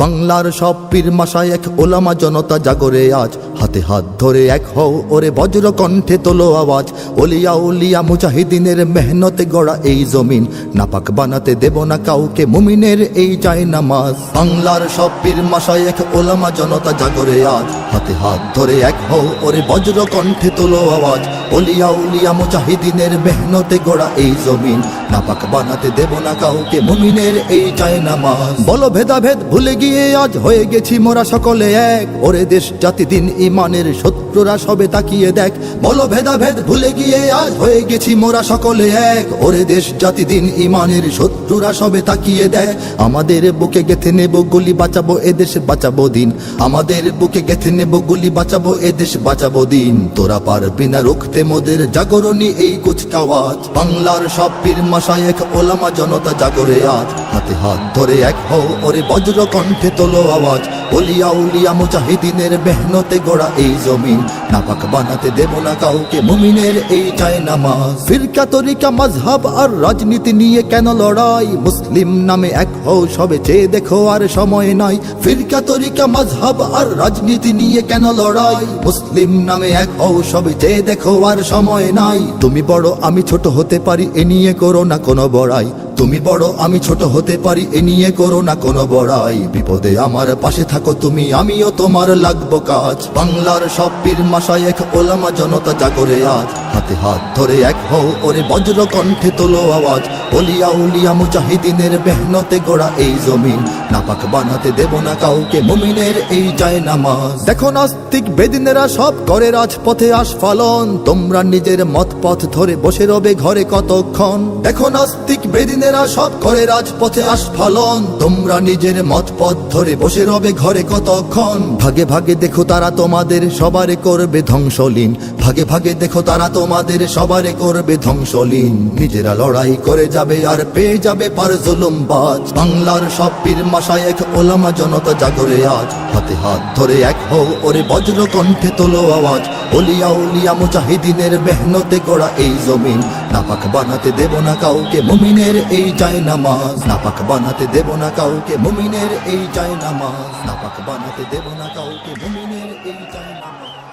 বাংলার সব পীর মাশায়েখ ওলামা জনতা জাগরে আজ, হাতে হাত ধরে এক হও ওরে বজ্র কণ্ঠে তোলো আওয়াজ। ওলিয়া উলিয়া মুজাহিদিনের মেহনতে গড়া এই জমিন, নাপাক বানাতে দেব না কাউকে মুমিনের এই চায় নামাজ। বাংলার সব পীর মাশায়েখ ওলামা জনতা জাগরে আজ, হাতে হাত ধরে এক হও ওরে বজ্র কণ্ঠে তোলো আওয়াজ। ওলিয়া উলিয়া মুজাহিদিনের মেহনতে গড়া এই জমিন, নাপাক বানাতে দেব না কাউকে মুমিনের এই চায় নামাজ। বলো ভেদাভেদ ভুলে গিয়ে আজ হয়ে গেছি মোরা সকলে এক, ওরে দেশ জাতি দিন ইমানের শত্রুরা সবে তাকিয়ে দেখ। বলো ভেদাভেদ ভুলে গিয়ে আজ হয়ে গেছি মোরা সকলে এক, ওরে দেশ জাতি দিন ইমানের শত্রুরা সবে তাকিয়ে দেখ। আমাদের বুকে গেথে নেব গুলি, বাঁচাবো এদেশ বাঁচাবো দিন। আমাদের বুকে গেথে নেব গুলি, বাঁচাবো এদেশ বাঁচাবো দিন। তোরা পারবি না রুখতে মোদের জাগরণী এই কুচকাওয়াজ। বাংলার সব পীর মাশায়েখ ওলামা জনতা জাগরে আজ, হাতে হাত ধরে এক হও ওরে বজ্র কণ্ঠে তোলো আওয়াজ। ওলিয়া উলিয়া মুজাহিদিনের মেহনতে গড়া এই জমিন, নাপাক বানাতে দেব না কাউকে মুমিনের এই চায় নামাজ। ফিরকা তরিকা মাযহাব আর রাজনীতি নিয়ে কেন লড়াই, মুসলিম নামে এক হও সবে চেয়ে দেখো আর সময় নাই। ফিরকা তরিকা মাযহাব আর রাজনীতি নিয়ে কেন লড়াই, মুসলিম নামে এক হও সবে চেয়ে দেখো আর সময় নাই। তুমি বড় আমি ছোট হতে পারি এ নিয়ে করো না কোনো বড়াই, তুমি বড় আমি ছোট হতে পারি এ নিয়ে করো না কোনো বড়াই। বিপদে আমার পাশে থাকো তুমি, আমিও তোমার লাগবো কাজ। বাংলার সব পীর মাশায়েখ ওলামা জনতা জাগরে আজ, হাতে হাত ধরে এক হও ওরে বজ্র কণ্ঠে তোলো আওয়াজ। ওলিয়া উলিয়া মুজাহিদিনের মেহনতে গড়া এই জমিন, নাপাক বানাতে দেব না কাউকে মুমিনের এই চায় নামাজ। দেখো নাস্তিক বেদিনেরা সব করে রাজপথে আস্ফালন, তোমরা নিজের মত পথ ধরে বসে রবে ঘরে কতক্ষণ। দেখো নাস্তিক বেদিনেরা সব করে রাজপথে আস্ফালন, তোমরা নিজের মত পথ ধরে বসে রবে ঘরে কতক্ষণ। ভাগে ভাগে দেখো তারা তোমাদের সবারে করবে ধ্বংসলীন, ভাগে ভাগে দেখো তারা তোমাদের সবারে করবে ধ্বংসলীন। নিজেরা লড়াই করে যাবে আর পেয়ে যাবে পার জুলুমবাজ। বাংলার সব পীর মাশায়েখ ওলামা জনতা জাগরে আজ, হাতে হাত ধরে এক হও ওরে বজ্র কণ্ঠে তোলো আওয়াজ। ওলিয়া উলিয়া মুজাহিদিনের মেহনতে গড়া এই জমিন, নাপাক বানাতে দেব না কাউকে মুমিনের এই চায় নামাজ। নাপাক বানাতে দেব না কাউকে মুমিনের এই চায় নামাজ। নাপাক বানাতে দেব না কাউকে মুমিনের এই চায় নামাজ।